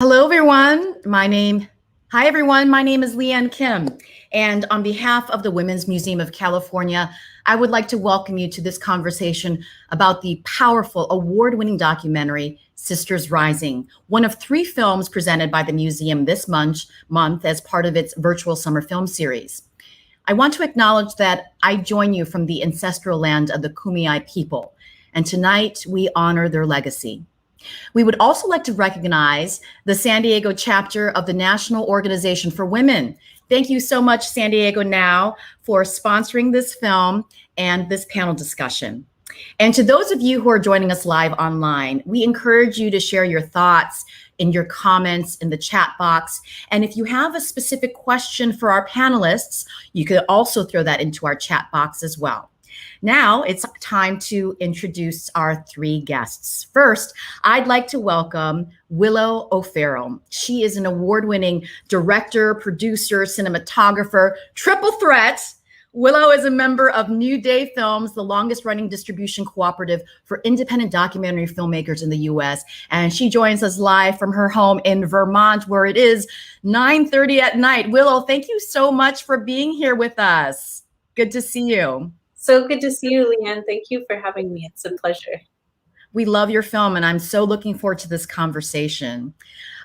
Hello, everyone. Hi, everyone. My name is Leanne Kim. And on behalf of the Women's Museum of California, I would like to welcome you to this conversation about the powerful award-winning documentary, Sisters Rising, one of 3 films presented by the museum this month as part of its virtual summer film series. I want to acknowledge that I join you from the ancestral land of the Kumeyaay people, and tonight we honor their legacy. We would also like to recognize the San Diego chapter of the National Organization for Women. Thank you so much, San Diego Now, for sponsoring this film and this panel discussion. And to those of you who are joining us live online, we encourage you to share your thoughts in your comments in the chat box. And if you have a specific question for our panelists, you could also throw that into our chat box as well. Now it's time to introduce our 3 guests. First, I'd like to welcome Willow O'Ferrell. She is an award-winning director, producer, cinematographer, triple threat. Willow is a member of New Day Films, the longest-running distribution cooperative for independent documentary filmmakers in the U.S. And she joins us live from her home in Vermont, where it is 9:30 at night. Willow, thank you so much for being here with us. Good to see you. So good to see you, Leanne. Thank you for having me. It's a pleasure. We love your film, and I'm so looking forward to this conversation.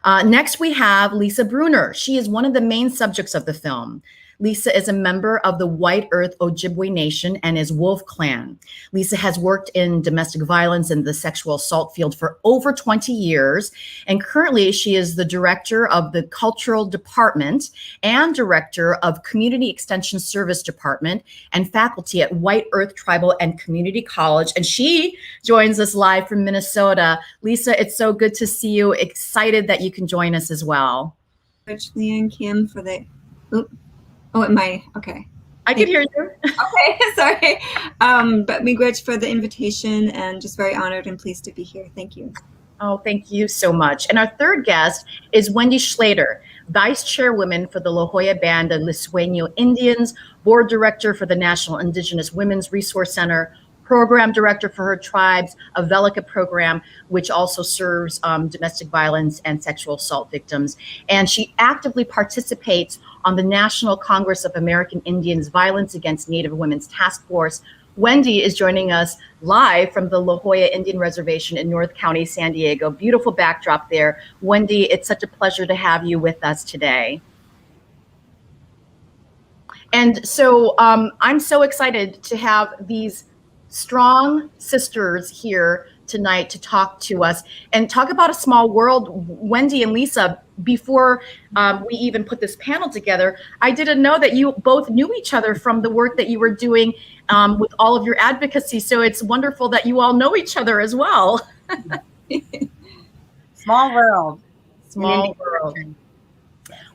Next, we have Lisa Bruner. She is one of the main subjects of the film. Lisa is a member of the White Earth Ojibwe Nation and is Wolf Clan. Lisa has worked in domestic violence and the sexual assault field for over 20 years. And currently she is the director of the Cultural Department and director of Community Extension Service Department and faculty at White Earth Tribal and Community College. And she joins us live from Minnesota. Lisa, it's so good to see you. Excited that you can join us as well. Leanne Kim for the, okay. I can hear you. Okay, sorry. But miigwech for the invitation and just very honored and pleased to be here. Thank you. Oh, thank you so much. And our third guest is Wendy Schlater, Vice-Chairwoman for the La Jolla Band of Luiseño Indians, Board Director for the National Indigenous Women's Resource Center, Program Director for her tribe's Avelica program, which also serves domestic violence and sexual assault victims. And she actively participates on the National Congress of American Indians Violence Against Native Women's Task Force. Wendy is joining us live from the La Jolla Indian Reservation in North County, San Diego. Beautiful backdrop there. Wendy, it's such a pleasure to have you with us today. And so I'm so excited to have these strong sisters here tonight to talk to us and talk about a small world. Wendy and Lisa, before we even put this panel together, I didn't know that you both knew each other from the work that you were doing with all of your advocacy. So it's wonderful that you all know each other as well. Small world. Small world.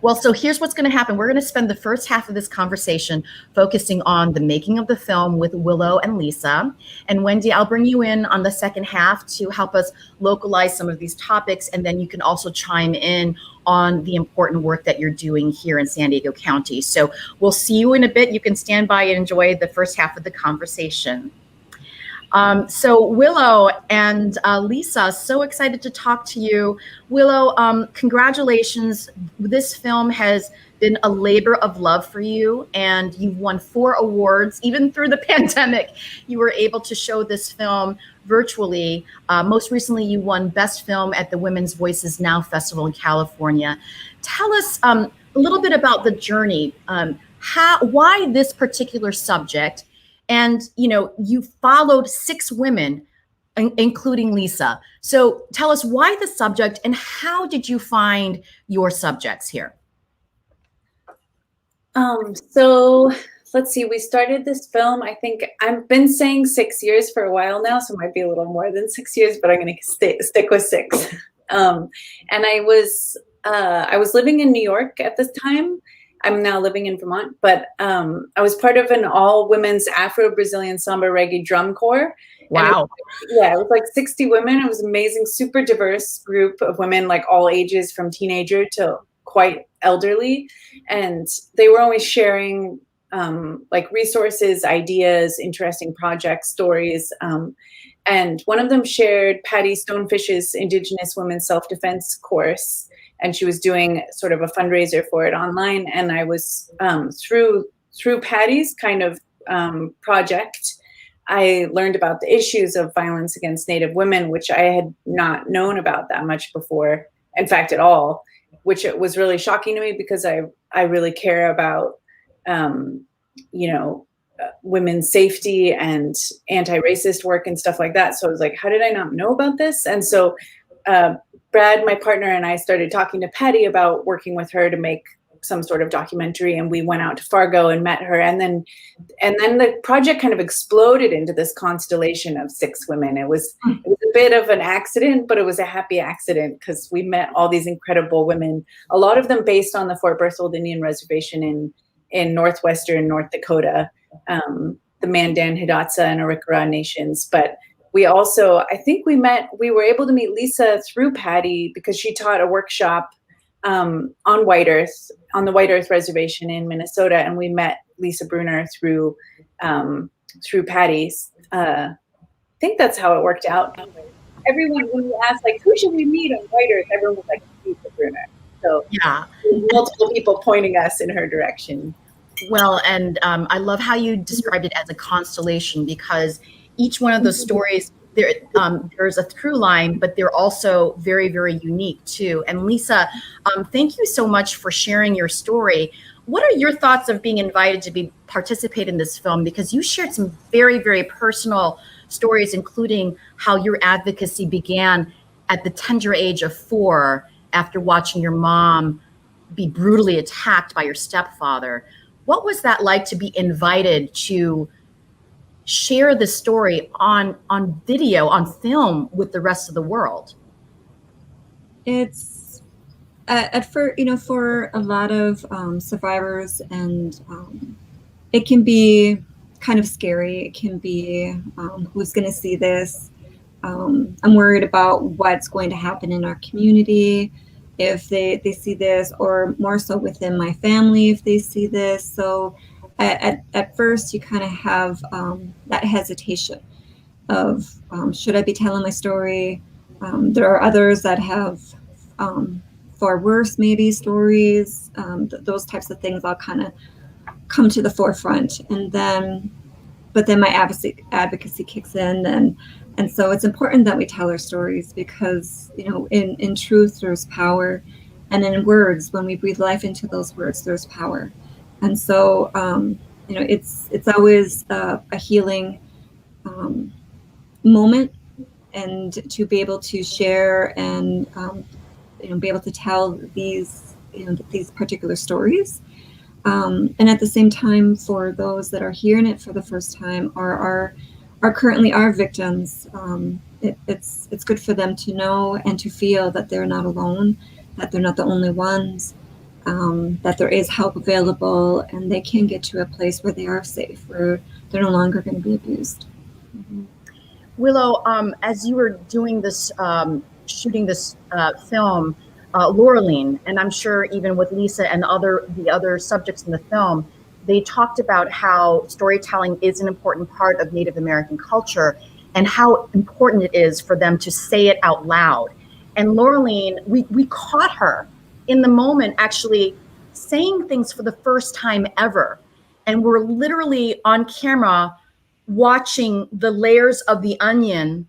Well, so here's what's going to happen. We're going to spend the first half of this conversation focusing on the making of the film with Willow and Lisa. And Wendy, I'll bring you in on the second half to help us localize some of these topics. And then you can also chime in on the important work that you're doing here in San Diego County. So we'll see you in a bit. You can stand by and enjoy the first half of the conversation. So Willow and Lisa, so excited to talk to you. Willow, congratulations. This film has been a labor of love for you, and you've won 4 awards. Even through the pandemic, you were able to show this film virtually. Most recently, you won Best Film at the Women's Voices Now Festival in California. Tell us a little bit about the journey. Why this particular subject? And, you know, you followed 6 women, including Lisa. So tell us why the subject and how did you find your subjects here? So let's see, we started this film, I think I've been saying 6 years for a while now, so it might be a little more than 6 years, but I'm going to stick with 6. And I was living in New York at this time. I'm now living in Vermont, but I was part of an all-women's Afro-Brazilian samba reggae drum corps. Wow. It was like 60 women. It was amazing, super diverse group of women, like all ages from teenager to quite elderly. And they were always sharing like resources, ideas, interesting projects, stories. And one of them shared Patty Stonefish's Indigenous Women's Self-Defense course. and she was doing sort of a fundraiser for it online. And I was through Patty's kind of project, I learned about the issues of violence against Native women, which I had not known about that much before, in fact, at all, which it was really shocking to me because I really care about, women's safety and anti-racist work and stuff like that. So I was like, how did I not know about this? And so Brad, my partner, and I started talking to Patty about working with her to make some sort of documentary, and we went out to Fargo and met her, and then the project kind of exploded into this constellation of 6 women. It was a bit of an accident, but it was a happy accident because we met all these incredible women, a lot of them based on the Fort Berthold Indian Reservation in northwestern North Dakota, the Mandan, Hidatsa, and Arikara nations. But we also, I think we were able to meet Lisa through Patty because she taught a workshop on White Earth, on the White Earth Reservation in Minnesota, and we met Lisa Bruner through Patty's. I think that's how it worked out. Everyone, when we asked, like, who should we meet on White Earth, everyone was like, Lisa Bruner. So yeah, multiple people pointing us in her direction. Well, and I love how you described it as a constellation, because each one of those stories, there's a through line, but they're also very, very unique too. And Lisa, thank you so much for sharing your story. What are your thoughts of being invited to participate in this film? Because you shared some very, very personal stories, including how your advocacy began at the tender age of 4 after watching your mom be brutally attacked by your stepfather. What was that like to be invited to share the story on video, on film with the rest of the world? It's for a lot of survivors, and it can be kind of scary. It can be who's going to see this. I'm worried about what's going to happen in our community if they see this, or more so within my family if they see this. So at first you kind of have that hesitation of should I be telling my story? There are others that have far worse maybe stories. Those types of things all kind of come to the forefront, but then my advocacy kicks in, and so it's important that we tell our stories, because in truth there's power, and in words, when we breathe life into those words, there's power. And so it's always a healing moment, and to be able to share and be able to tell these particular stories. And at the same time, for those that are hearing it for the first time or are currently our victims, it's good for them to know and to feel that they're not alone, that they're not the only ones, that there is help available, and they can get to a place where they are safe, where they're no longer going to be abused. Mm-hmm. Willow, as you were doing this, shooting this film, Laureline, and I'm sure even with Lisa and the other subjects in the film, they talked about how storytelling is an important part of Native American culture and how important it is for them to say it out loud. And Laureline, we caught her in the moment actually saying things for the first time ever. And we're literally on camera watching the layers of the onion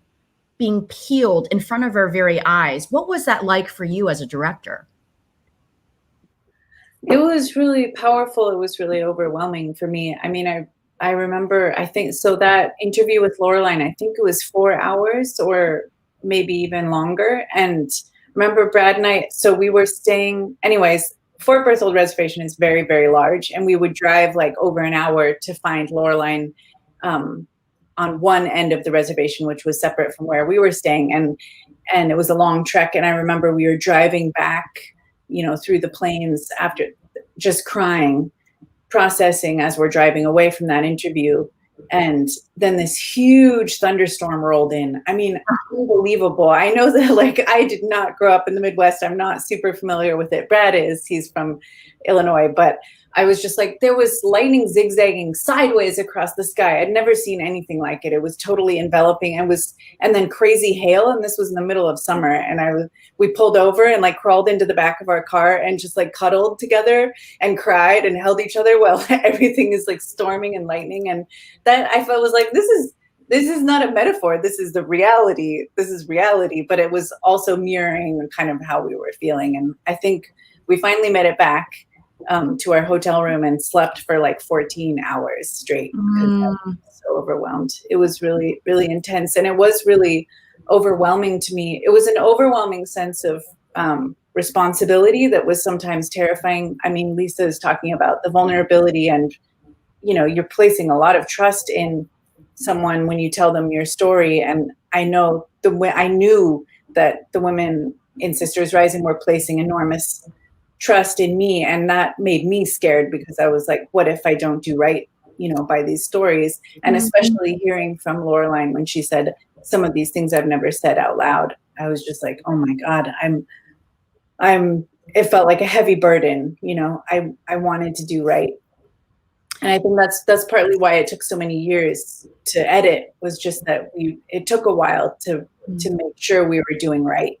being peeled in front of our very eyes. What was that like for you as a director? It was really powerful. It was really overwhelming for me. I mean, I remember, I think, so that interview with Laureline, I think it was 4 hours or maybe even longer. And remember Brad and I, so we were staying, anyways, Fort Berthold Reservation is very, very large. And we would drive like over an hour to find Laureline on one end of the reservation, which was separate from where we were staying. And it was a long trek. And I remember we were driving back, through the plains after, just crying, processing as we're driving away from that interview. And then this huge thunderstorm rolled in. I mean, unbelievable. I know that I did not grow up in the Midwest. I'm not super familiar with it. Brad is, he's from Illinois, but I was just like, there was lightning zigzagging sideways across the sky. I'd never seen anything like it. It was totally enveloping, and then crazy hail. And this was in the middle of summer. And we pulled over and like crawled into the back of our car and just like cuddled together and cried and held each other while everything is like storming and lightning. And that I felt was like, this is not a metaphor. This is the reality. This is reality. But it was also mirroring kind of how we were feeling. And I think we finally made it back to our hotel room and slept for like 14 hours straight because I was so overwhelmed. It was really, really intense. And it was really overwhelming to me. It was an overwhelming sense of responsibility that was sometimes terrifying. I mean, Lisa is talking about the vulnerability, and, you know, you're placing a lot of trust in someone when you tell them your story. And I knew that the women in Sisters Rising were placing enormous trust in me, and that made me scared because I was like, what if I don't do right, you know, by these stories? And especially hearing from Laureline when she said some of these things I've never said out loud, I was just like, oh my God, it felt like a heavy burden, you know. I wanted to do right. And I think that's partly why it took so many years to edit, was just that it took a while to make sure we were doing right.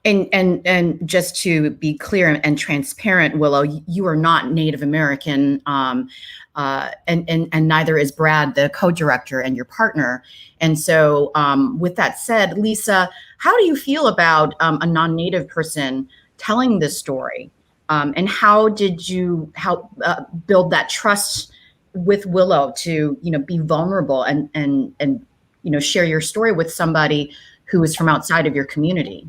And just to be clear and transparent, Willow, you are not Native American, and neither is Brad, the co-director and your partner. And so with that said, Lisa, how do you feel about a non-Native person telling this story? And how did you help build that trust with Willow to, you know, be vulnerable and you know, share your story with somebody who is from outside of your community?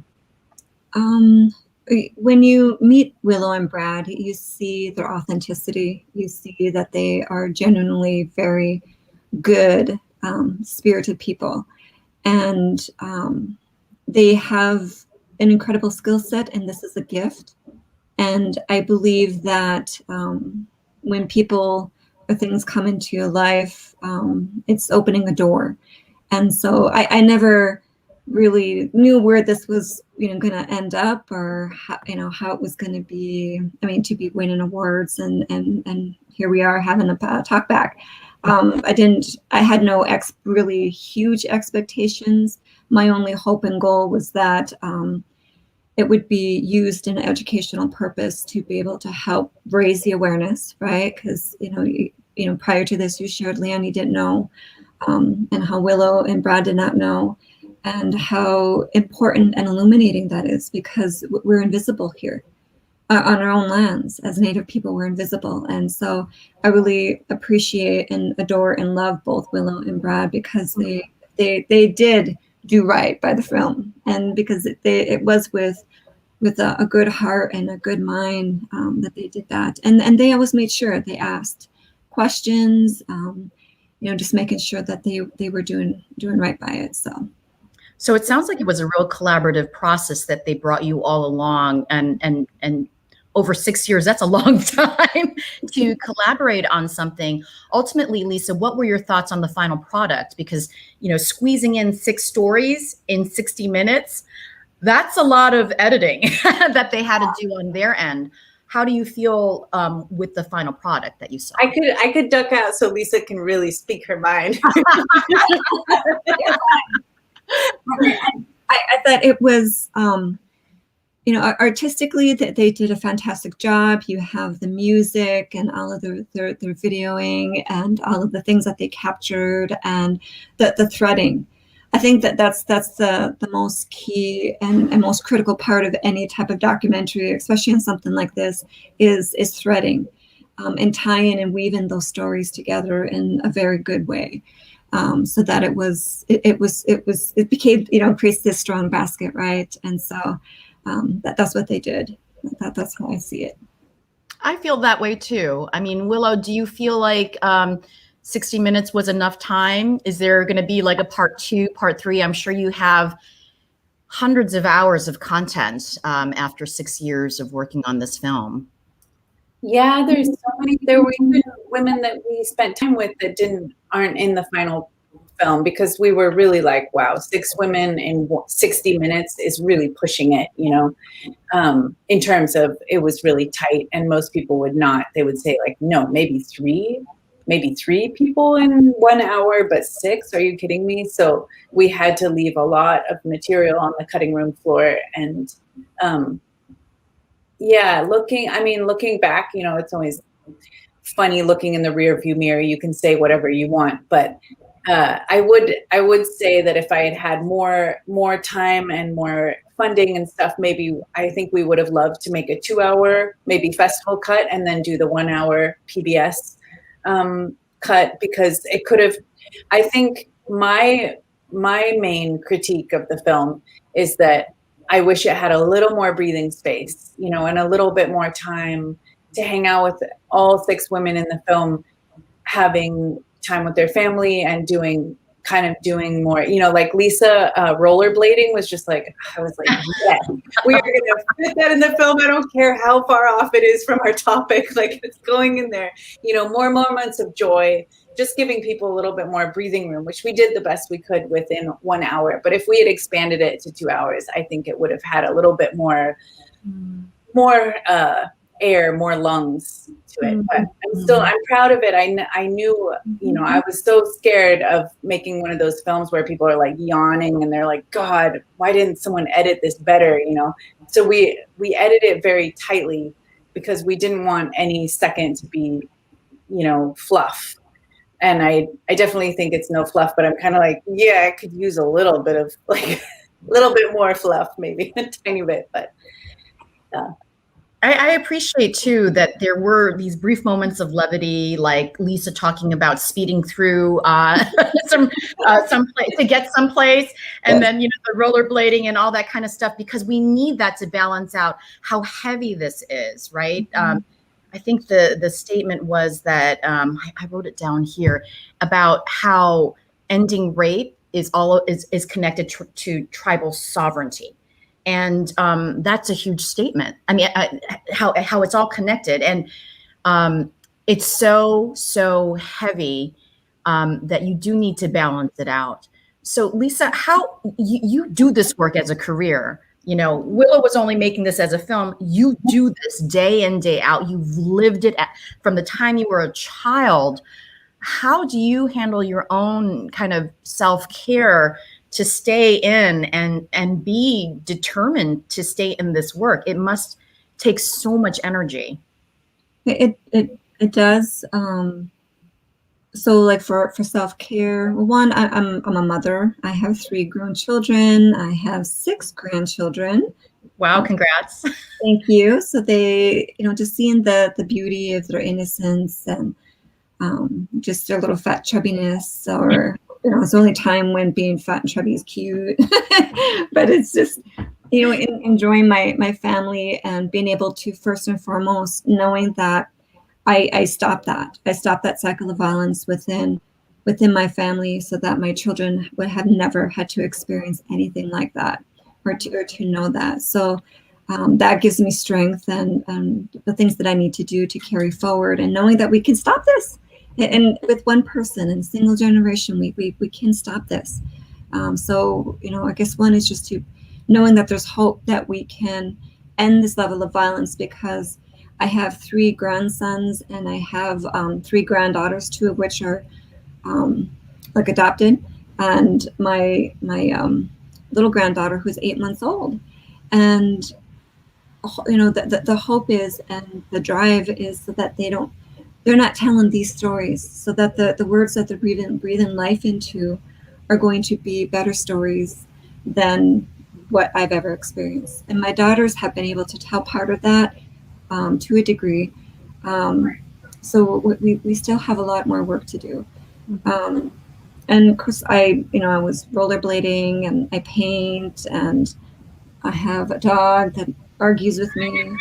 When you meet Willow and Brad, you see their authenticity. You see that they are genuinely very good, spirited people. And they have an incredible skill set, and this is a gift. And I believe that when people or things come into your life, it's opening a door. And so I never really knew where this was, you know, going to end up, or how, you know, how it was going to be. I mean, to be winning awards and here we are having a talkback. I had no really huge expectations. My only hope and goal was that it would be used in an educational purpose to be able to help raise the awareness, right? Because you know, prior to this, you shared, Leanne, you didn't know, and how Willow and Brad did not know, and how important and illuminating that is, because we're invisible here on our own lands. As Native people, we're invisible. And so I really appreciate and adore and love both Willow and Brad, because they did do right by the film, and because it was with a good heart and a good mind that they did that. And they always made sure they asked questions, you know, just making sure that they were doing right by it. So it sounds like it was a real collaborative process that they brought you all along, and over 6 years, that's a long time to collaborate on something. Ultimately, Lisa, what were your thoughts on the final product? Because, you know, squeezing in 6 stories in 60 minutes, that's a lot of editing that they had to do on their end. How do you feel with the final product that you saw? I could duck out so Lisa can really speak her mind. I thought it was, you know, artistically that they did a fantastic job. You have the music and all of their videoing and all of the things that they captured, and the threading. I think that's the most key and most critical part of any type of documentary, especially in something like this, is threading, and tying and weaving those stories together in a very good way. So that it became, you know, creates this strong basket, right? And so that's what they did. That's how I see it. I feel that way too. I mean, Willow, do you feel like 60 minutes was enough time? Is there going to be like a part 2, part 3? I'm sure you have hundreds of hours of content after 6 years of working on this film. Yeah, there were even women that we spent time with that aren't in the final film because we were really like, wow, 6 women in 60 minutes is really pushing it, you know, in terms of it was really tight. And most people would not, they would say like, no, maybe three people in 1 hour, but 6, are you kidding me? So we had to leave a lot of material on the cutting room floor. And yeah, looking back, you know, it's always funny looking in the rear view mirror. You can say whatever you want, but I would say that if I had had more time and more funding and stuff, maybe I think we would have loved to make a 2-hour maybe festival cut and then do the 1 hour PBS cut, because it could have, I think my main critique of the film is that I wish it had a little more breathing space, you know, and a little bit more time to hang out with all 6 women in the film, having time with their family and doing more, you know, like Lisa rollerblading was just like, I was like, yeah, we are going to fit that in the film. I don't care how far off it is from our topic. Like, it's going in there, you know, more moments of joy, just giving people a little bit more breathing room, which we did the best we could within 1 hour. But if we had expanded it to 2 hours, I think it would have had a little bit more air, more lungs to it. But I'm proud of it. I knew, you know, I was so scared of making one of those films where people are like yawning and they're like, God, why didn't someone edit this better? You know? So we edited it very tightly because we didn't want any second to be, you know, fluff. And I definitely think it's no fluff, but I'm kind of like, yeah, I could use a little bit of like a little bit more fluff, maybe a tiny bit, but I appreciate too that there were these brief moments of levity, like Lisa talking about speeding through some place to get someplace, and then, you know, the rollerblading and all that kind of stuff, because we need that to balance out how heavy this is, right? I think the statement was that I wrote it down here about how ending rape is connected to tribal sovereignty. And that's a huge statement. I mean, how it's all connected, and it's so heavy that you do need to balance it out. So, Lisa, how you do this work as a career? You know, Willow was only making this as a film. You do this day in, day out. You've lived it from the time you were a child. How do you handle your own kind of self-care to stay in and be determined to stay in this work? It must take so much energy. It does. So like for self-care, one, I'm a mother. I have 3 grown children. I have 6 grandchildren. Wow, congrats. Thank you. So they, you know, just seeing the beauty of their innocence and just their little fat chubbiness, or, you know, it's the only time when being fat and chubby is cute. But it's just, you know, enjoying my family and being able to, first and foremost, knowing that I stopped that. I stopped that cycle of violence within my family, so that my children would have never had to experience anything like that, or to know that. So that gives me strength and the things that I need to do to carry forward, and knowing that we can stop this. And with one person in a single generation, we can stop this. So, you know, I guess one is just to knowing that there's hope that we can end this level of violence, because I have 3 grandsons and I have 3 granddaughters, 2 of which are like adopted, and my little granddaughter who's 8 months old. And, you know, the hope is, and the drive is, so that they're not telling these stories, so that the words that they're breathing life into are going to be better stories than what I've ever experienced. And my daughters have been able to tell part of that to a degree. So we still have a lot more work to do. And of course, I was rollerblading, and I paint, and I have a dog that argues with me.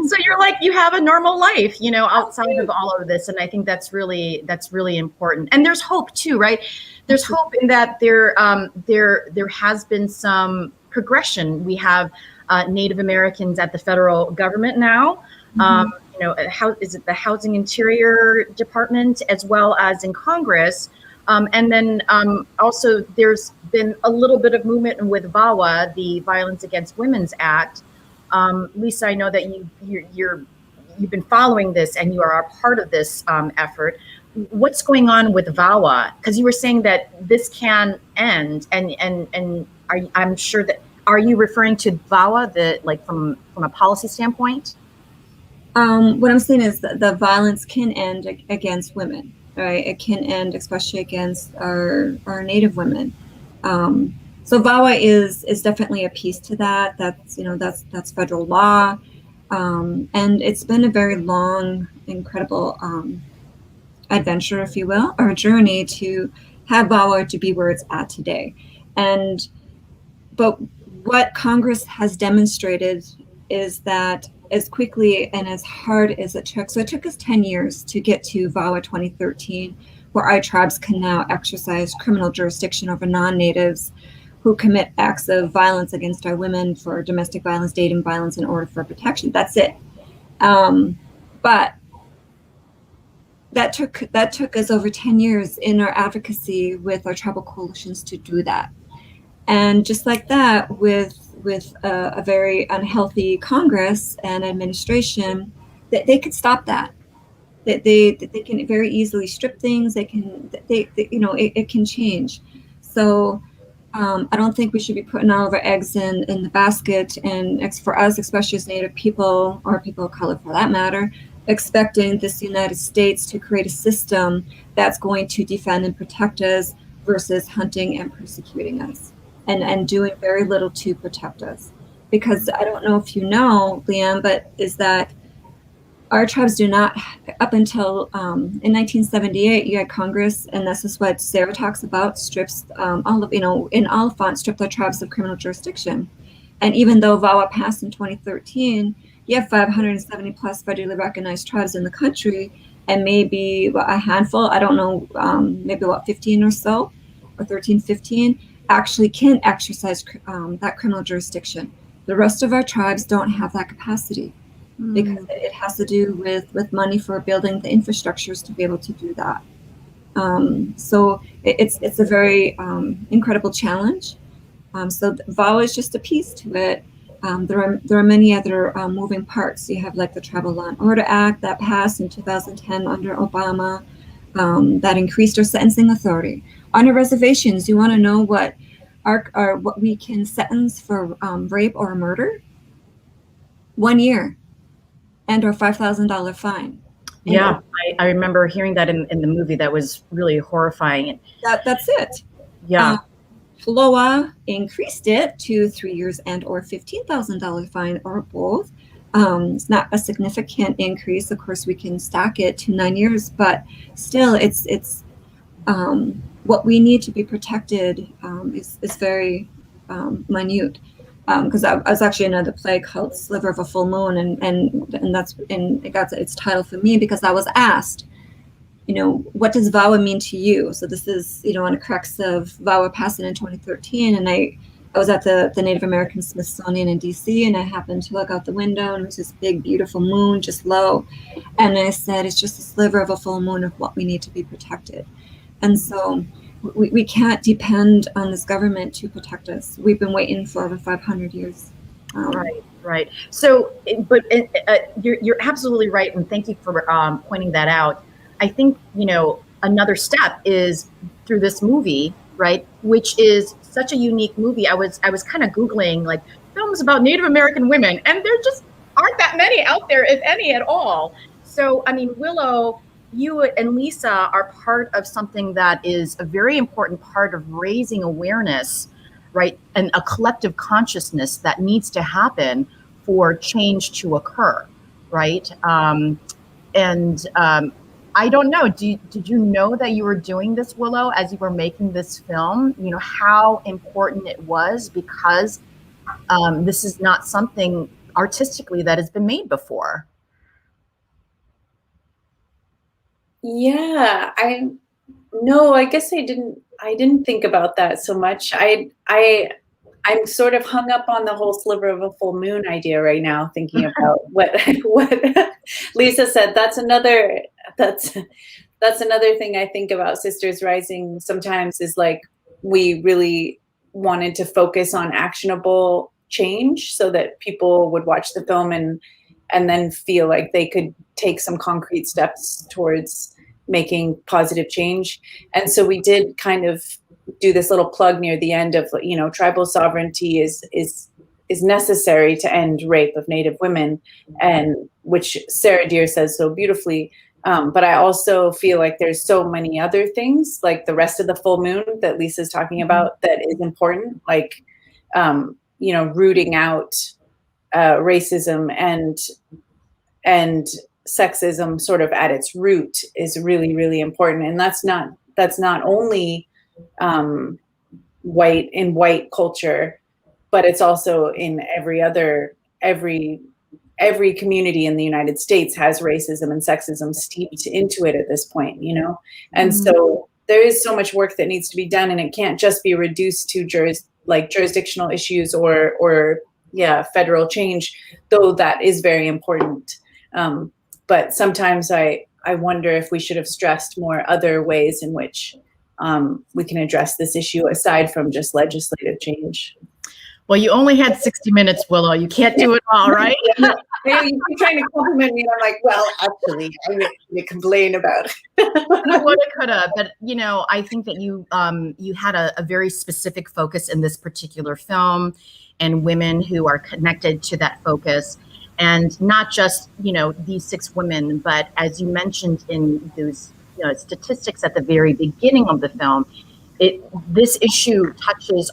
So you're like, you have a normal life, you know, outside of all of this. And I think that's really important. And there's hope too, right? There's hope in that there has been some progression. We have Native Americans at the federal government now. how is it the Housing Interior Department as well as in Congress. And then also there's been a little bit of movement with VAWA, the Violence Against Women's Act. Lisa, I know that you've been following this and you are a part of this effort. What's going on with VAWA? Because you were saying that this can end, and I'm sure that, are you referring to VAWA, from a policy standpoint? What I'm saying is that the violence can end against women, right? It can end especially against our Native women. So VAWA is definitely a piece to that. That's federal law, and it's been a very long, incredible adventure, if you will, or journey to have VAWA to be where it's at today. But what Congress has demonstrated is that as quickly and as hard as it took, so it took us 10 years to get to VAWA 2013, where our tribes can now exercise criminal jurisdiction over non-natives who commit acts of violence against our women for domestic violence, dating violence, in order for protection. That's it. But that took us over 10 years in our advocacy with our tribal coalitions to do that. And just like that, with a very unhealthy Congress and administration, that they could stop that. That they can very easily strip things. It can change. So I don't think we should be putting all of our eggs in the basket. And for us, especially as Native people, or people of color for that matter, expecting this United States to create a system that's going to defend and protect us versus hunting and persecuting us. And doing very little to protect us. Because I don't know if you know, Leanne, but is that our tribes do not, up until in 1978, you had Congress, and this is what Sarah talks about, strips, in Oliphant, stripped our tribes of criminal jurisdiction. And even though VAWA passed in 2013, you have 570 plus federally recognized tribes in the country, and maybe a handful, I don't know, maybe 15 or so, or 13, 15, actually can exercise that criminal jurisdiction. The rest of our tribes don't have that capacity because it has to do with money for building the infrastructures to be able to do that. So it's a very incredible challenge. So VAWA is just a piece to it. There are many other moving parts. You have like the Tribal Law and Order Act that passed in 2010 under Obama that increased our sentencing authority. On our reservations, you want to know what what we can sentence for rape or murder? 1 year and or $5,000 fine. Yeah, I remember hearing that in the movie. That was really horrifying. That's it. Yeah. FLOA increased it to 3 years and or $15,000 fine, or both. It's not a significant increase. Of course, we can stack it to 9 years, but still, it's what we need to be protected is very minute. Because I was actually in another play called Sliver of a Full Moon, and it got its title for me because I was asked, what does VAWA mean to you? So this is, on the crux of VAWA passing in 2013, and I was at the Native American Smithsonian in DC, and I happened to look out the window, and it was this big, beautiful moon just low, and I said, it's just a sliver of a full moon of what we need to be protected. And so we can't depend on this government to protect us. We've been waiting for over 500 years. Right. So, but you're absolutely right, and thank you for pointing that out. I think, another step is through this movie, right, which is such a unique movie. I was kind of Googling like films about Native American women, and there just aren't that many out there, if any at all. So, I mean, Willow, you and Lisa are part of something that is a very important part of raising awareness, right, and a collective consciousness that needs to happen for change to occur, right? I don't know, did you know that you were doing this, Willow, as you were making this film? How important it was, because this is not something artistically that has been made before. Yeah, I guess I didn't think about that so much. I'm sort of hung up on the whole sliver of a full moon idea right now, thinking about what Lisa said that's another thing I think about Sisters Rising sometimes is like we really wanted to focus on actionable change so that people would watch the film and then feel like they could take some concrete steps towards making positive change. And so we did kind of do this little plug near the end of, you know, tribal sovereignty is necessary to end rape of Native women, and which Sarah Deer says so beautifully. But I also feel like there's so many other things, like the rest of the full moon that Lisa's talking about, that is important, like, you know, rooting out racism and sexism sort of at its root is really, really important. And that's not only white culture, but it's also in every community in the United States has racism and sexism steeped into it at this point, you know? And so there is so much work that needs to be done, and it can't just be reduced to jurisdictional issues or federal change, though that is very important. But sometimes I wonder if we should have stressed more other ways in which we can address this issue aside from just legislative change. Well, you only had 60 minutes, Willow. You can't do it all, right? You keep trying to compliment me, and I'm like, well, actually, I'm going to complain about I would have, could have, but you know, I think that you had a very specific focus in this particular film, and women who are connected to that focus, and not just, you know, these 6 women, but as you mentioned in those, you know, statistics at the very beginning of the film, this issue touches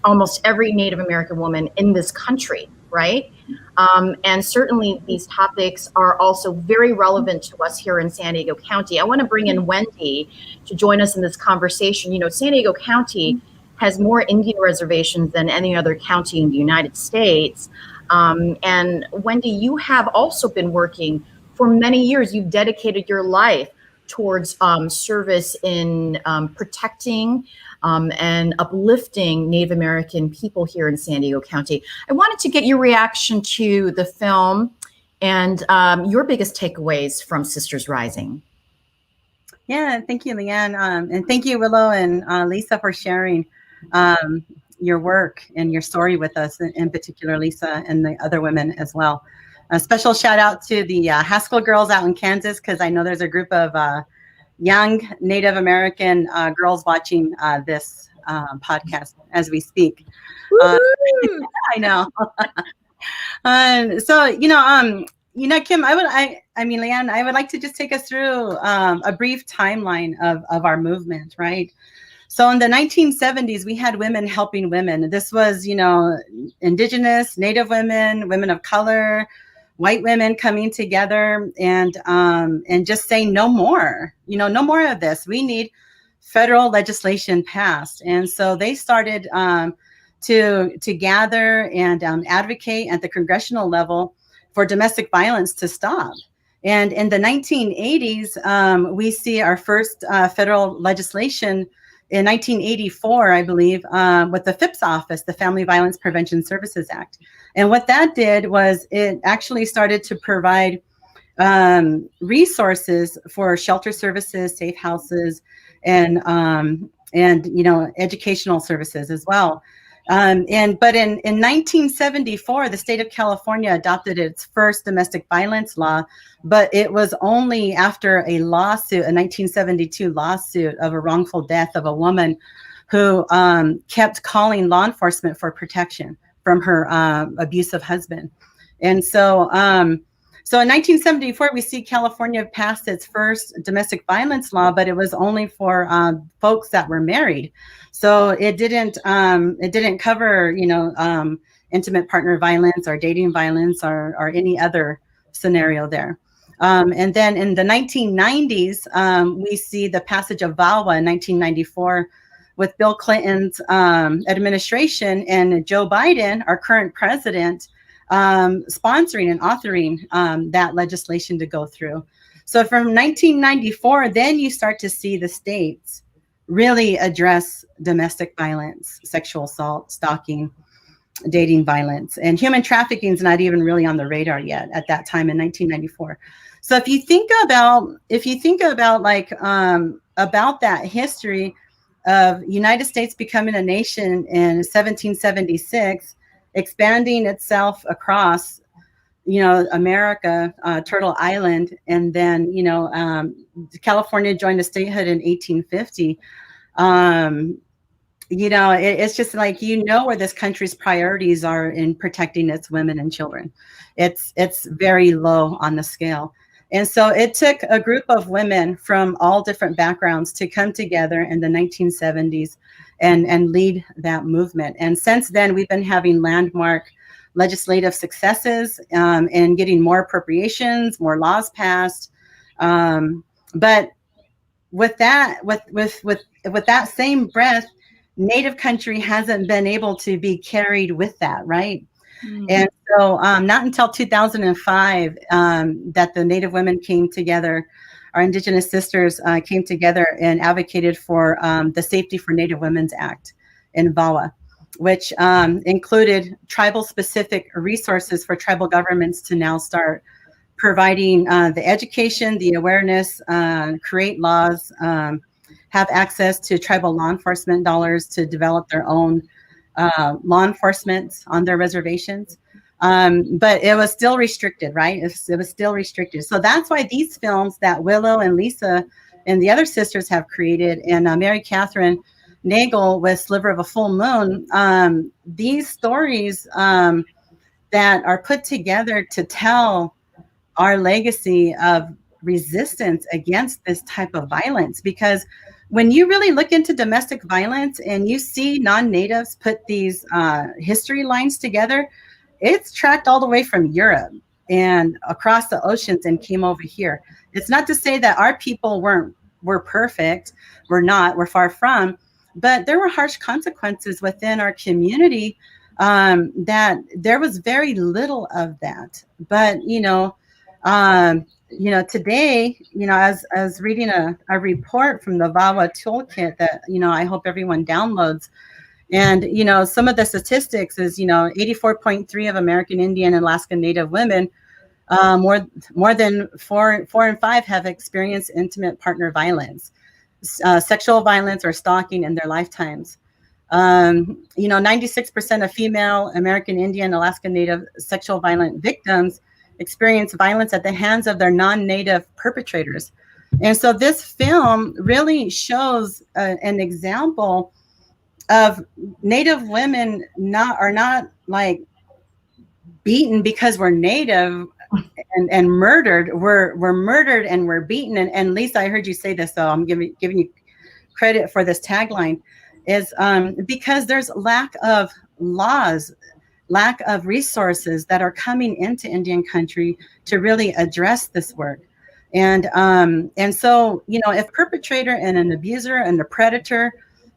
almost every Native American woman in this country, right? And certainly these topics are also very relevant to us here in San Diego County. I want to bring in Wendy to join us in this conversation. You know, San Diego County has more Indian reservations than any other county in the United States. And Wendy, you have also been working for many years. You've dedicated your life towards service in protecting and uplifting Native American people here in San Diego County. I wanted to get your reaction to the film and your biggest takeaways from Sisters Rising. Yeah, thank you, Leanne. And thank you, Willow and Lisa, for sharing your work and your story with us, in particular, Lisa, and the other women as well. A special shout out to the Haskell girls out in Kansas, because I know there's a group of young Native American girls watching this podcast as we speak. I know. So, Kim, Leanne, I would like to just take us through a brief timeline of our movement, right? So in the 1970s, we had women helping women. This was, Indigenous, Native women, women of color, white women coming together and just saying no more, no more of this. We need federal legislation passed. And so they started to gather and advocate at the congressional level for domestic violence to stop. And in the 1980s, we see our first federal legislation in 1984, I believe, with the FIPS office, the Family Violence Prevention Services Act. And what that did was it actually started to provide resources for shelter services, safe houses, and educational services as well. But in 1974, the state of California adopted its first domestic violence law, but it was only after a lawsuit, a 1972 lawsuit of a wrongful death of a woman who kept calling law enforcement for protection from her abusive husband. And so in 1974, we see California passed its first domestic violence law, but it was only for folks that were married. So it didn't cover, intimate partner violence or dating violence or any other scenario there. And then in the 1990s, we see the passage of VAWA in 1994 with Bill Clinton's administration and Joe Biden, our current president, sponsoring and authoring that legislation to go through. So from 1994, then you start to see the states really address domestic violence, sexual assault, stalking. dating violence, and human trafficking is not even really on the radar yet at that time in 1994. So if you think about like about that history of United States becoming a nation in 1776, expanding itself across, America, Turtle Island, and then, California joined a statehood in 1850. It's just like, where this country's priorities are in protecting its women and children. It's very low on the scale. And so it took a group of women from all different backgrounds to come together in the 1970s and lead that movement. And since then, we've been having landmark legislative successes and getting more appropriations, more laws passed. But with that same breath, Native country hasn't been able to be carried with that, right? Mm-hmm. And so not until 2005 that the Native women came together, our Indigenous sisters came together and advocated for the Safety for Native Women's Act in VAWA, which included tribal-specific resources for tribal governments to now start providing the education, the awareness, create laws, have access to tribal law enforcement dollars to develop their own law enforcement on their reservations. But it was still restricted, right? It was still restricted. So that's why these films that Willow and Lisa and the other sisters have created, and Mary Catherine Nagel with Sliver of a Full Moon, these stories that are put together to tell our legacy of resistance against this type of violence. Because when you really look into domestic violence and you see non-natives put these history lines together, it's tracked all the way from Europe and across the oceans and came over here. It's not to say that our people were perfect. We're not, we're far from, but there were harsh consequences within our community that there was very little of that. But, today, as reading a report from the VAWA toolkit that, I hope everyone downloads. And, some of the statistics is, 84.3 of American Indian and Alaska Native women, more than four and five have experienced intimate partner violence, sexual violence or stalking in their lifetimes. 96% of female American Indian, Alaska Native sexual violent victims experience violence at the hands of their non-native perpetrators. And so this film really shows an example of Native women are not like beaten because we're Native and murdered. We're murdered and we're beaten. And Lisa, I heard you say this, so I'm giving you credit for this tagline, is because there's lack of laws, lack of resources that are coming into Indian country to really address this work. And so, if perpetrator and an abuser and a predator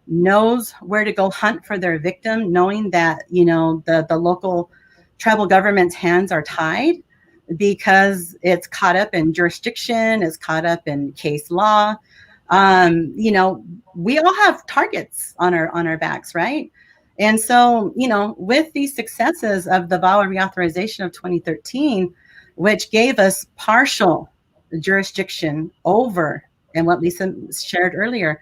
knows where to go hunt for their victim, knowing that, the local tribal government's hands are tied because it's caught up in jurisdiction, it's caught up in case law. We all have targets on our backs, right? And so, with these successes of the VAWA reauthorization of 2013, which gave us partial jurisdiction over, and what Lisa shared earlier,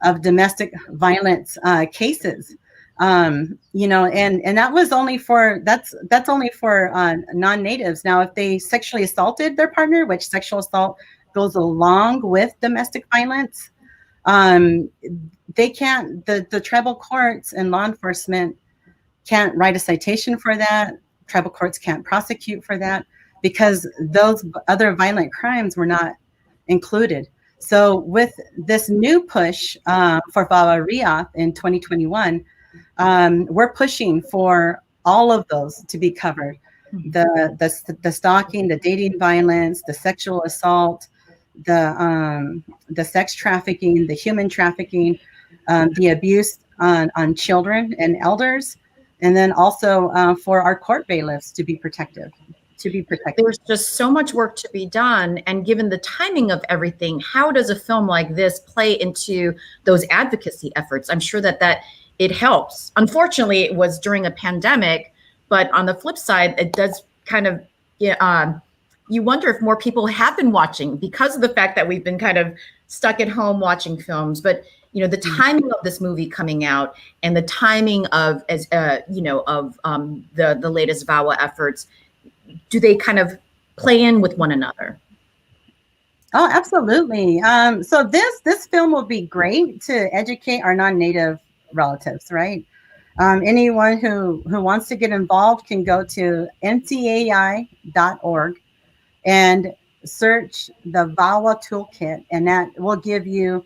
of domestic violence cases, and that was only for, that's only for non-natives. Now, if they sexually assaulted their partner, which sexual assault goes along with domestic violence, they can't, the tribal courts and law enforcement can't write a citation for that. Tribal courts can't prosecute for that because those other violent crimes were not included. So with this new push for VAWA Reauth in 2021, we're pushing for all of those to be covered. The stalking, the dating violence, the sexual assault, the sex trafficking, the human trafficking, the abuse on children and elders, and then also for our court bailiffs to be protected. There's just so much work to be done. And given the timing of everything, how does a film like this play into those advocacy efforts? I'm sure that it helps. Unfortunately, it was during a pandemic, but on the flip side, it does kind of, you wonder if more people have been watching because of the fact that we've been kind of stuck at home watching films. But the timing of this movie coming out and the timing of the latest VAWA efforts, do they kind of play in with one another? Oh, absolutely. So this film will be great to educate our non-native relatives, right? Anyone who wants to get involved can go to ncai.org and search the VAWA toolkit, and that will give you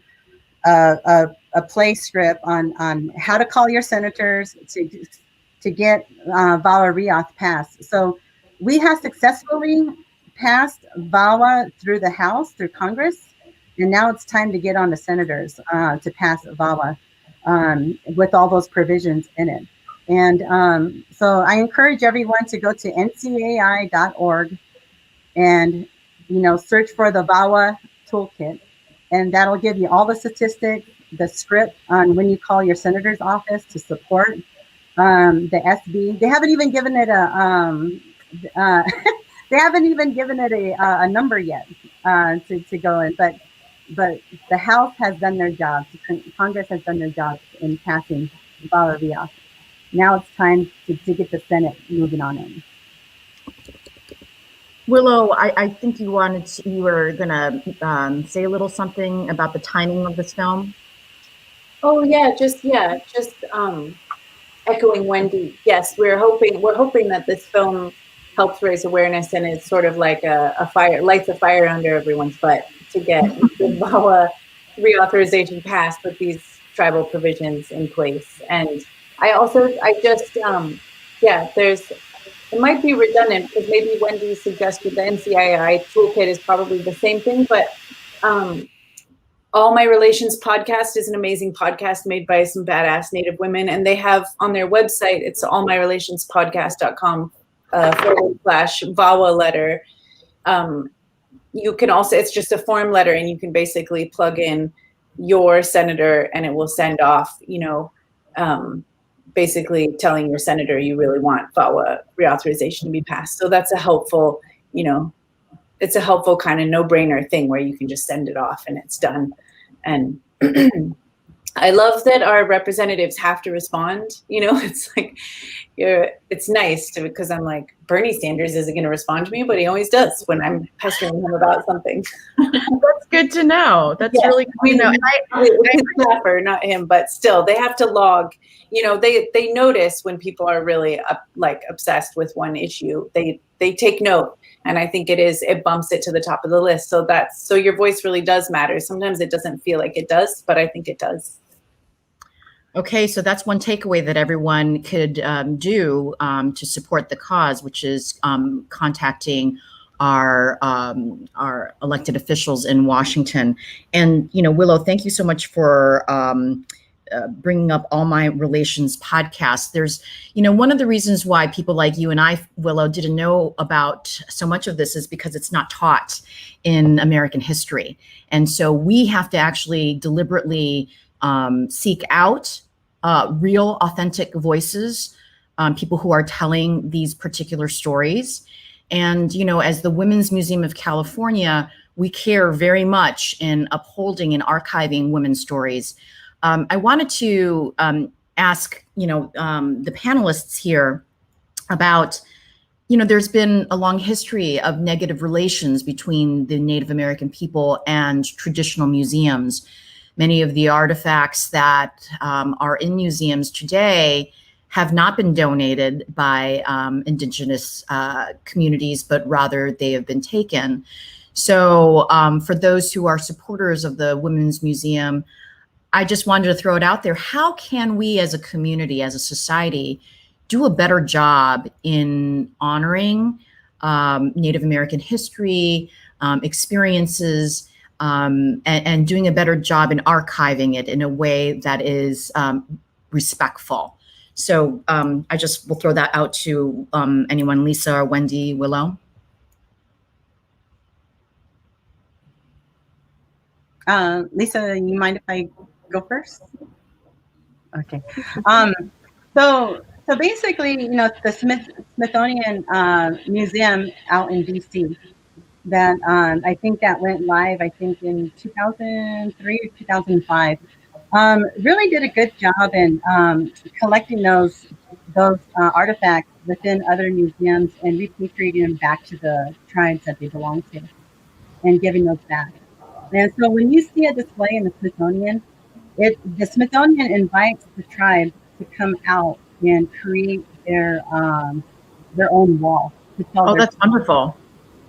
a play script on how to call your senators to get VAWA reauth passed. So we have successfully passed VAWA through the House, through Congress, and now it's time to get on the senators to pass VAWA with all those provisions in it. And so I encourage everyone to go to ncai.org and search for the VAWA toolkit, and that'll give you all the statistics, the script on when you call your senator's office to support the SB. They haven't even given it a number yet to go in, but the House has done their job. Congress has done their job in passing VAWA reauth. Now it's time to get the Senate moving on in. Willow, I think you were gonna say a little something about the timing of this film. Oh yeah, just echoing Wendy. Yes, we're hoping that this film helps raise awareness, and it's sort of like a fire, lights a fire under everyone's butt to get the VAWA reauthorization passed with these tribal provisions in place. And it might be redundant because maybe Wendy suggested the NCII toolkit is probably the same thing, but All My Relations podcast is an amazing podcast made by some badass Native women, and they have on their website, it's allmyrelationspodcast.com /VAWA letter. You can also, it's just a form letter, and you can basically plug in your senator and it will send off, basically telling your senator you really want VAWA reauthorization to be passed. So that's a helpful, it's a helpful kind of no-brainer thing where you can just send it off and it's done. And I love that our representatives have to respond. It's like, it's nice because I'm like, Bernie Sanders isn't going to respond to me, but he always does when I'm pestering him about something. That's good to know. That's really good to know. And it's Schlatter, not him, but still, they have to log. They notice when people are really obsessed with one issue. They take note, and I think it bumps it to the top of the list. So your voice really does matter. Sometimes it doesn't feel like it does, but I think it does. Okay, so that's one takeaway that everyone could do to support the cause, which is contacting our elected officials in Washington. And Willow, thank you so much for bringing up All My Relations podcast. There's, one of the reasons why people like you and I, Willow, didn't know about so much of this is because it's not taught in American history, and so we have to actually deliberately seek out real, authentic voices, people who are telling these particular stories. And, as the Women's Museum of California, we care very much in upholding and archiving women's stories. I wanted to ask, the panelists here about, there's been a long history of negative relations between the Native American people and traditional museums. Many of the artifacts that are in museums today have not been donated by Indigenous communities, but rather they have been taken. So for those who are supporters of the Women's Museum, I just wanted to throw it out there. How can we as a community, as a society, do a better job in honoring Native American history, experiences, and doing a better job in archiving it in a way that is respectful? So I just will throw that out to anyone, Lisa or Wendy, Willow. Lisa, you mind if I go first? Okay. So basically, the Smithsonian Museum out in DC, that I think that went live, I think in 2003 or 2005, really did a good job in collecting those artifacts within other museums and repatriating them back to the tribes that they belong to and giving those back. And so when you see a display in the Smithsonian, the Smithsonian invites the tribe to come out and create their own wall to tell Oh, their that's wonderful.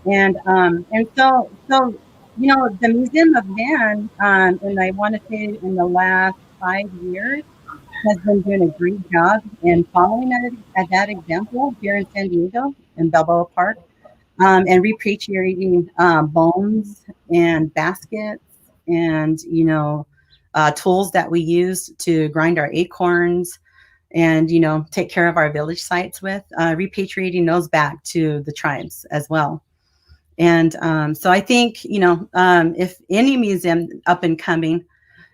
and so the Museum of Man, and I want to say in the last 5 years, has been doing a great job in following that example here in San Diego in Balboa Park, and repatriating bones and baskets and tools that we use to grind our acorns and take care of our village sites with, repatriating those back to the tribes as well. And so I think if any museum up and coming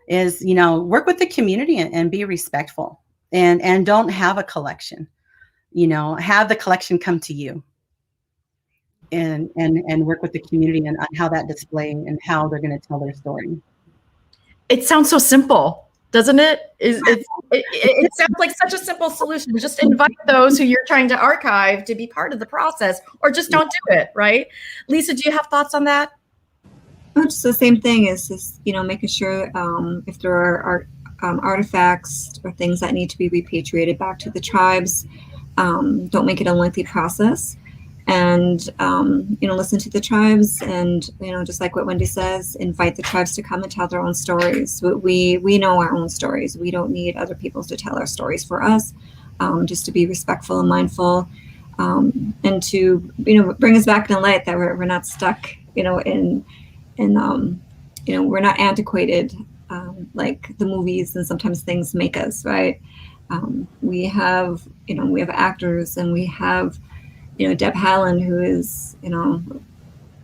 is work with the community and be respectful, and don't have a collection, have the collection come to you, and work with the community and on how that display and how they're going to tell their story. It sounds so simple, doesn't it? It sounds like such a simple solution. Just invite those who you're trying to archive to be part of the process, or just don't do it, right? Lisa, do you have thoughts on that? Oh, just the same thing. Is just making sure if there are artifacts or things that need to be repatriated back to the tribes, don't make it a lengthy process. And listen to the tribes, and just like what Wendy says, invite the tribes to come and tell their own stories. We know our own stories. We don't need other people to tell our stories for us. Just to be respectful and mindful, and to bring us back in the light that we're not stuck in we're not antiquated like the movies and sometimes things make us, right? We have actors, and we have Deb Haaland, who is,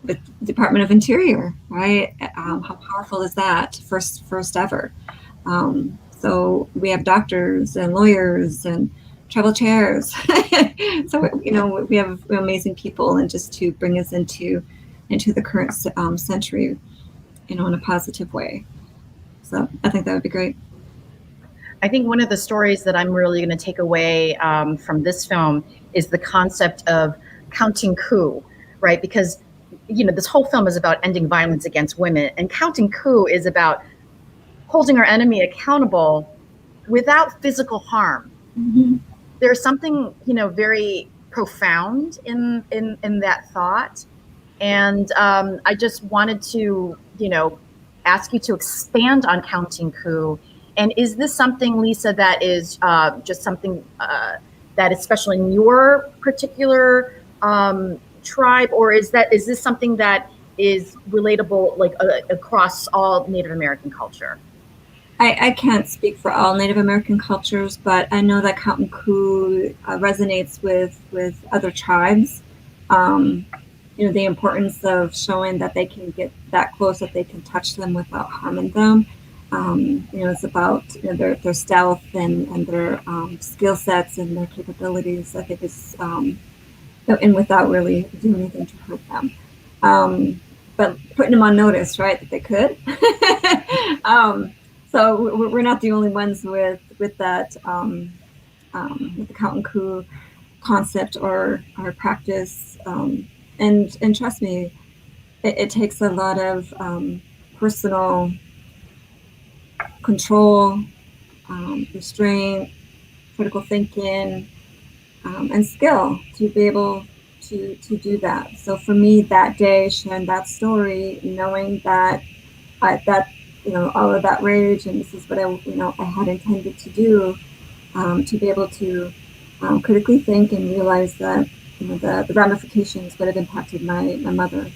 with Department of Interior, right? How powerful is that? First ever. So we have doctors and lawyers and tribal chairs. So we have amazing people, and just to bring us into the current century, in a positive way. So I think that would be great. I think one of the stories that I'm really going to take away from this film is the concept of counting coup, right? Because, this whole film is about ending violence against women, and counting coup is about holding our enemy accountable without physical harm. Mm-hmm. There's something, very profound in that thought. And I just wanted to, ask you to expand on counting coup. And is this something, Lisa, that is just something that is special in your particular tribe, or is this something that is relatable across all Native American culture? I can't speak for all Native American cultures, but I know that counting coup resonates with other tribes. The importance of showing that they can get that close, that they can touch them without harming them. It's about their stealth and their skill sets and their capabilities. I think it's and without really doing anything to hurt them, but putting them on notice, right, that they could. So we're not the only ones with that with the counting coup concept or practice. And trust me, it takes a lot of personal control, restraint, critical thinking, and skill to be able to do that. So for me, that day, sharing that story, knowing that all of that rage, and this is what I had intended to do, to be able to critically think and realize that the ramifications would have impacted my mother,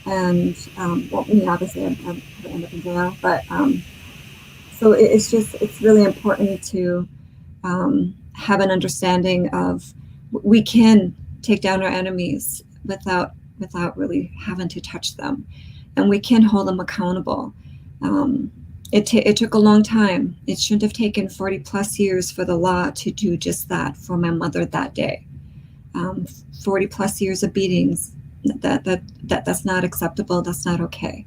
and obviously I ended up in jail, but so it's really important to have an understanding of we can take down our enemies without really having to touch them, and we can hold them accountable. It took a long time. It shouldn't have taken 40 plus years for the law to do just that for my mother that day. 40 plus years of beatings, that's not acceptable. That's not okay.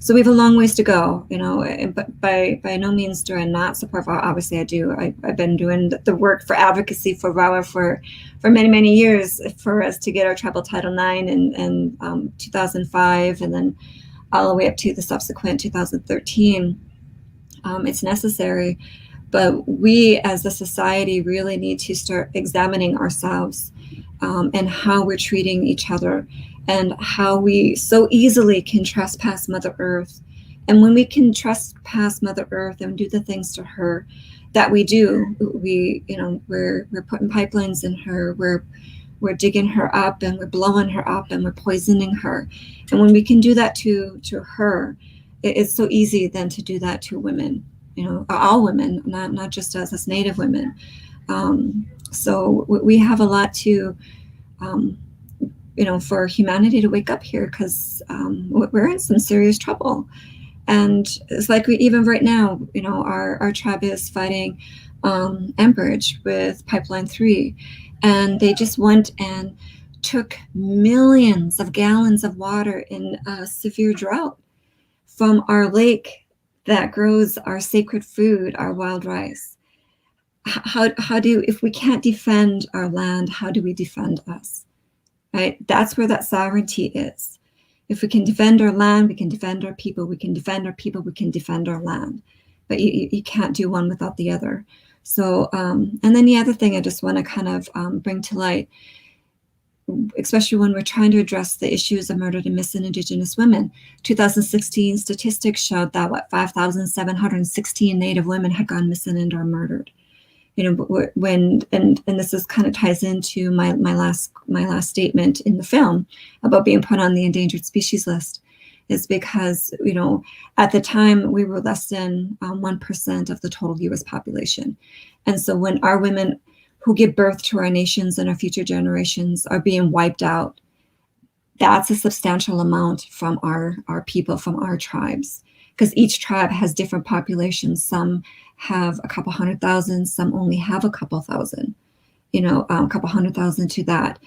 So we have a long ways to go, but by no means do I not support. Obviously I do. I've been doing the work for advocacy for VAWA for many, many years for us to get our tribal Title IX in 2005, and then all the way up to the subsequent 2013. It's necessary, but we as a society really need to start examining ourselves and how we're treating each other, and how we so easily can trespass Mother Earth. And when we can trespass Mother Earth and do the things to her that we do, we're putting pipelines in her, we're digging her up, and we're blowing her up, and we're poisoning her. And when we can do that to her, it's so easy then to do that to women, all women, not just us as Native women. So we have a lot to, for humanity to wake up here, because we're in some serious trouble. And it's like even right now, our tribe is fighting Enbridge with Pipeline 3. And they just went and took millions of gallons of water in a severe drought from our lake that grows our sacred food, our wild rice. If we can't defend our land, how do we defend us? Right? That's where that sovereignty is. If we can defend our land, we can defend our people. We can defend our people, we can defend our land. But you can't do one without the other. So, and then the other thing I just want to kind of bring to light, especially when we're trying to address the issues of murdered and missing Indigenous women. 2016 statistics showed that 5,716 Native women had gone missing and are murdered. And this is kind of ties into my last statement in the film about being put on the endangered species list, is because, at the time we were less than 1% of the total US population. And so when our women who give birth to our nations and our future generations are being wiped out, that's a substantial amount from our people, from our tribes, because each tribe has different populations. Some have a couple 100,000, some only have a couple thousand, a couple 100,000 to that.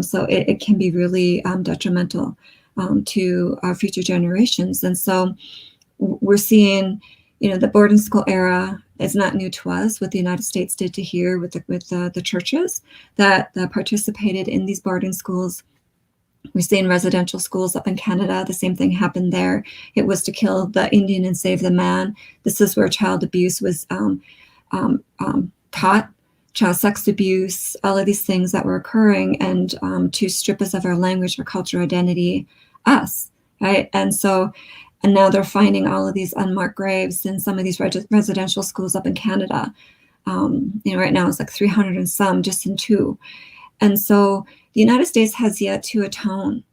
So it can be really detrimental to our future generations. And so we're seeing, the boarding school era is not new to us. What the United States did to here with the churches that participated in these boarding schools. We're seeing residential schools up in Canada. The same thing happened there. It was to kill the Indian and save the man. This is where child abuse was taught, child sex abuse, all of these things that were occurring, and to strip us of our language, our culture, identity, us, right? And now they're finding all of these unmarked graves in some of these residential schools up in Canada. Right now it's like 300 and some just in 2. And so the United States has yet to atone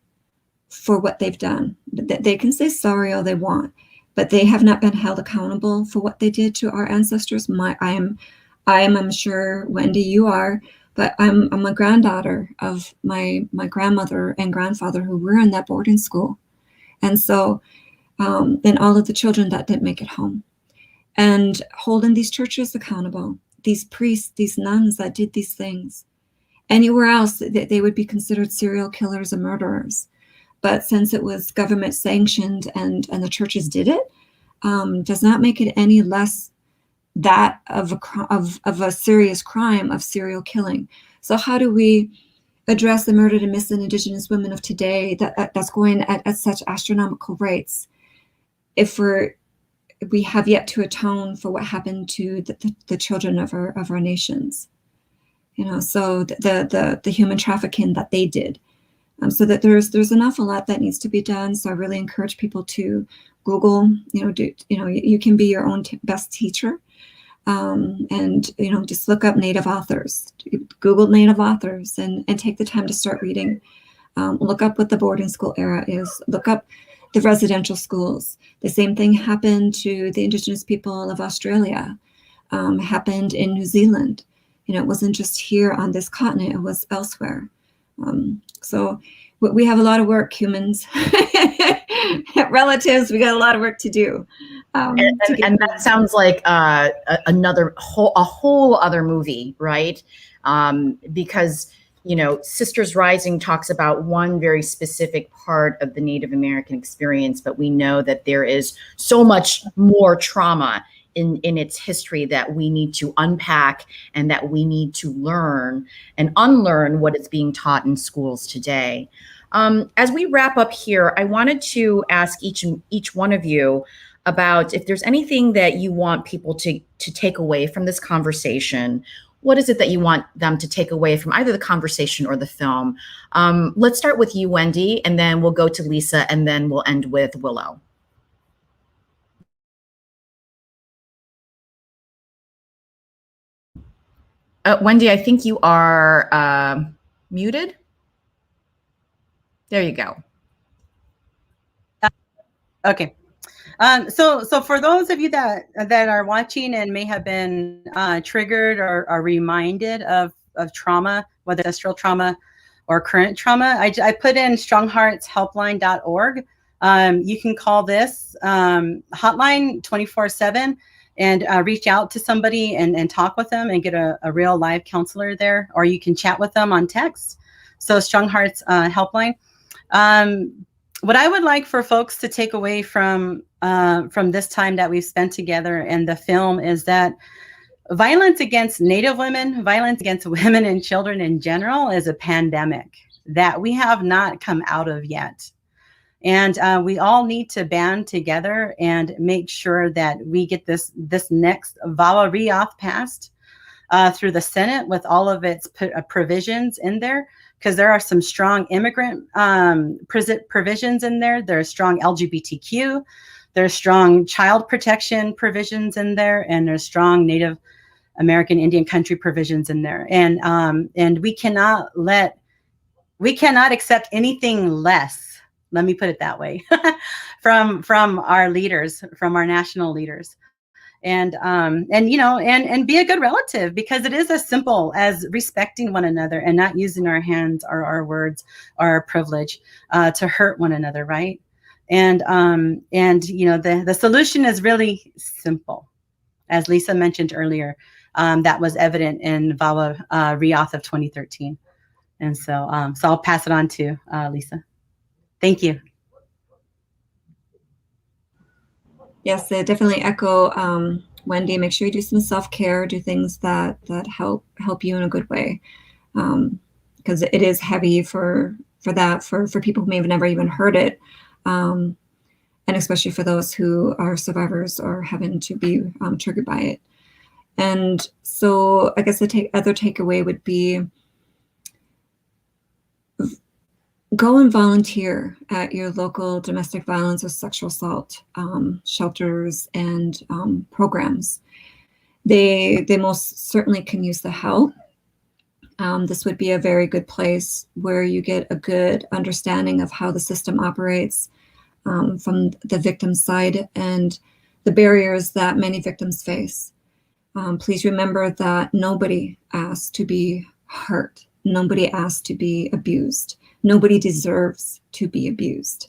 for what they've done. They can say sorry all they want, but they have not been held accountable for what they did to our ancestors. I'm sure, Wendy, you are, but I'm a granddaughter of my grandmother and grandfather who were in that boarding school. And so, and all of the children that didn't make it home. And holding these churches accountable, these priests, these nuns that did these things. Anywhere else, they would be considered serial killers and murderers. But since it was government sanctioned and the churches did it, does not make it any less that of a serious crime of serial killing. So how do we address the murdered and missing Indigenous women of today that's going at such astronomical rates if we have yet to atone for what happened to the children of our nations? So the human trafficking that they did, so that there's an awful lot that needs to be done. So I really encourage people to Google, you can be your own best teacher, and just look up Native authors, Google Native authors, and take the time to start reading. Look up what the boarding school era is. Look up the residential schools. The same thing happened to the Indigenous people of Australia, happened in New Zealand. It wasn't just here on this continent, it was elsewhere. So we have a lot of work, humans, relatives, we got a lot of work to do. And that sounds like a whole other movie, right? Because, you know, Sisters Rising talks about one very specific part of the Native American experience, but we know that there is so much more trauma in its history that we need to unpack and that we need to learn and unlearn what is being taught in schools today. As we wrap up here, I wanted to ask each one of you about if there's anything that you want people to take away from this conversation. What is it that you want them to take away from either the conversation or the film? Let's start with you, Wendy, and then we'll go to Lisa, and then we'll end with Willow. Wendy, I think you are muted. There you go. Okay. So for those of you that are watching and may have been triggered or are reminded of trauma, whether ancestral trauma or current trauma, I put in strongheartshelpline.org. You can call this hotline 24/7 and reach out to somebody and talk with them and get a real live counselor there, or you can chat with them on text. So Strong Hearts Helpline. What I would like for folks to take away from this time that we've spent together in the film is that violence against Native women, violence against women and children in general is a pandemic that we have not come out of yet. And we all need to band together and make sure that we get this next VAWA reauth passed through the Senate with all of its provisions in there, because there are some strong immigrant provisions in there. There's strong LGBTQ. There's strong child protection provisions in there, and there's strong Native American Indian country provisions in there. And we cannot accept anything less. Let me put it that way, from our leaders, from our national leaders. And you know, and be a good relative, because it is as simple as respecting one another and not using our hands or our words or our privilege to hurt one another, right? And you know, the solution is really simple, as Lisa mentioned earlier. That was evident in VAWA reauth of 2013. And so I'll pass it on to Lisa. Thank you. Yes, I definitely echo Wendy. Make sure you do some self-care, do things that help you in a good way, because it is heavy for people who may have never even heard it, and especially for those who are survivors or having to be triggered by it. And so I guess the other takeaway would be, go and volunteer at your local domestic violence or sexual assault shelters and programs. They most certainly can use the help. This would be a very good place where you get a good understanding of how the system operates from the victim side and the barriers that many victims face. Please remember that nobody asked to be hurt. Nobody asked to be abused. Nobody deserves to be abused.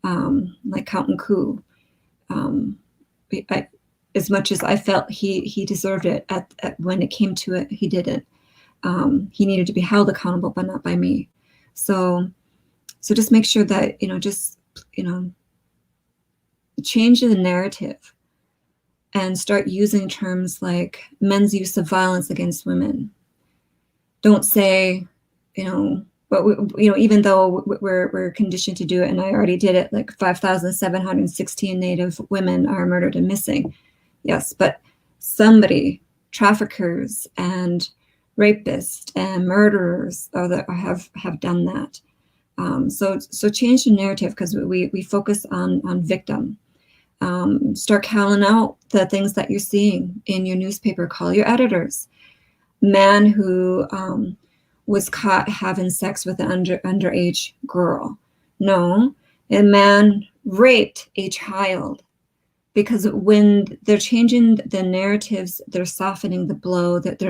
Like Count Coup, as much as I felt he deserved it, when it came to it, he didn't. He needed to be held accountable, but not by me. So just make sure that, change the narrative and start using terms like men's use of violence against women. Don't say, but even though we're conditioned to do it, and I already did it, like 5,716 Native women are murdered and missing. Yes, but somebody, traffickers and rapists and murderers have done that. So change the narrative, because we focus on victim. Start calling out the things that you're seeing in your newspaper. Call your editors. Man who was caught having sex with an underage girl. No, a man raped a child. Because when they're changing the narratives, they're softening the blow, that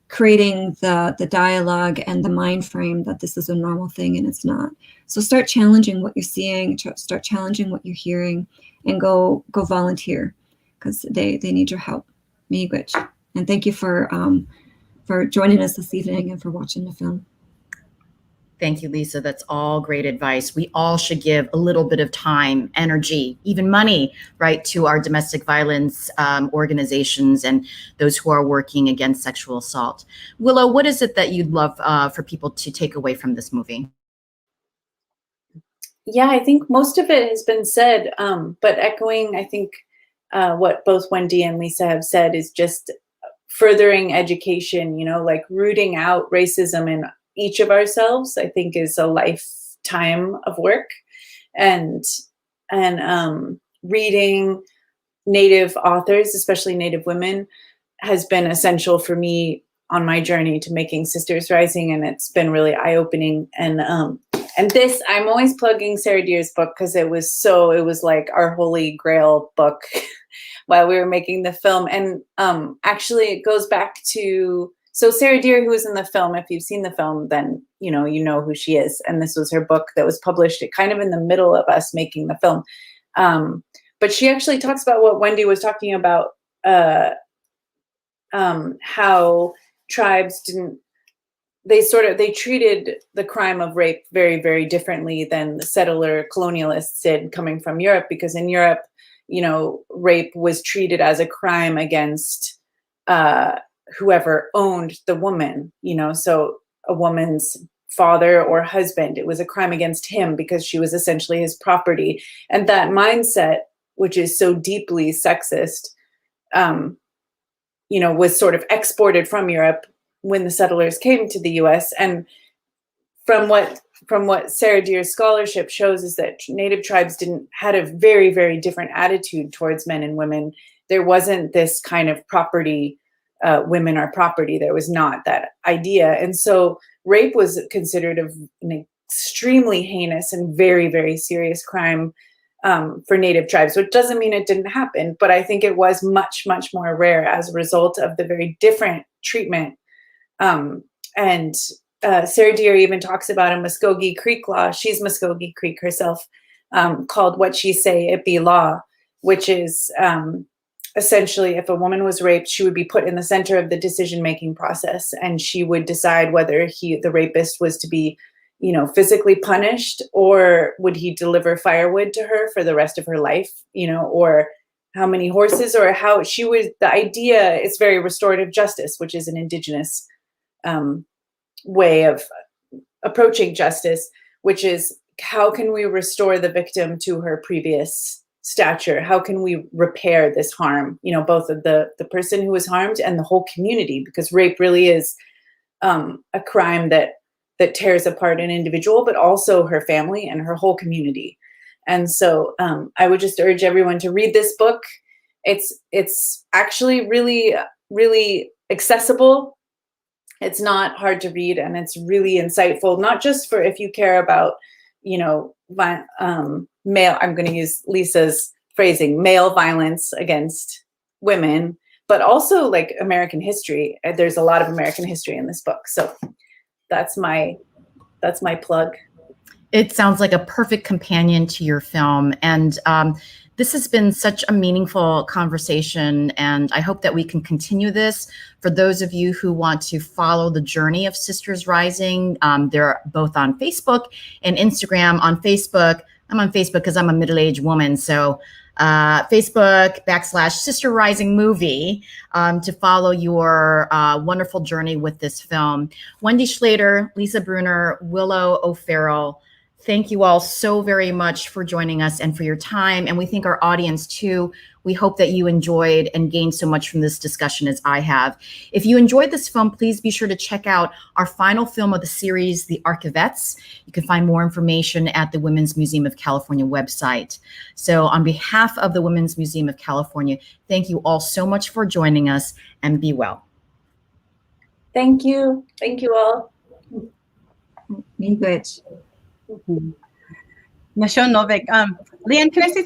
creating the dialogue and the mind frame that this is a normal thing, and it's not. So start challenging what you're seeing, start challenging what you're hearing, and go volunteer, because they need your help. Miigwech. And thank you for joining us this evening and for watching the film. Thank you, Lisa. That's all great advice. We all should give a little bit of time, energy, even money, right, to our domestic violence organizations and those who are working against sexual assault. Willow, what is it that you'd love for people to take away from this movie? Yeah, I think most of it has been said, but echoing, I think, what both Wendy and Lisa have said is just furthering education, like rooting out racism in each of ourselves, I think is a lifetime of work, and reading Native authors, especially Native women, has been essential for me on my journey to making Sisters Rising, and it's been really eye-opening. And this, I'm always plugging Sarah Deer's book because it was like our holy grail book while we were making the film. And actually it goes back to, so Sarah Deer, who was in the film, if you've seen the film, then you know who she is. And this was her book that was published kind of in the middle of us making the film. But she actually talks about what Wendy was talking about, how tribes they treated the crime of rape very, very differently than the settler colonialists did coming from Europe, because in Europe, rape was treated as a crime against whoever owned the woman, so a woman's father or husband, it was a crime against him because she was essentially his property. And that mindset, which is so deeply sexist, was sort of exported from Europe when the settlers came to the US. And from what Sarah Deer's scholarship shows is that Native tribes had a very, very different attitude towards men and women. There wasn't this kind of property, women are property. There was not that idea. And so rape was considered an extremely heinous and very, very serious crime for Native tribes, which doesn't mean it didn't happen, but I think it was much, much more rare as a result of the very different treatment. And Sarah Deer even talks about a Muskogee Creek law. She's Muskogee Creek herself, called What She Say It Be Law, which is essentially if a woman was raped, she would be put in the center of the decision-making process, and she would decide whether the rapist was to be, physically punished, or would he deliver firewood to her for the rest of her life, or how many horses, or how the idea is very restorative justice, which is an Indigenous way of approaching justice, which is how can we restore the victim to her previous stature? How can we repair this harm? Both of the person who was harmed and the whole community, because rape really is a crime that tears apart an individual, but also her family and her whole community. And so I would just urge everyone to read this book. It's actually really, really accessible. It's not hard to read, and it's really insightful, not just for if you care about, male, I'm going to use Lisa's phrasing, male violence against women, but also like American history. There's a lot of American history in this book. So that's my plug. It sounds like a perfect companion to your film. And this has been such a meaningful conversation, and I hope that we can continue this. For those of you who want to follow the journey of Sisters Rising, they're both on Facebook and Instagram. On Facebook, I'm on Facebook because I'm a middle-aged woman, so Facebook /Sister Rising Movie to follow your wonderful journey with this film. Wendy Schlater, Lisa Bruner, Willow O'Ferrell, thank you all so very much for joining us and for your time. And we thank our audience too. We hope that you enjoyed and gained so much from this discussion as I have. If you enjoyed this film, please be sure to check out our final film of the series, The Archivettes. You can find more information at the Women's Museum of California website. So on behalf of the Women's Museum of California, thank you all so much for joining us, and be well. Thank you. Thank you all. Miigwech. Michelle Novik. Leanne, can I say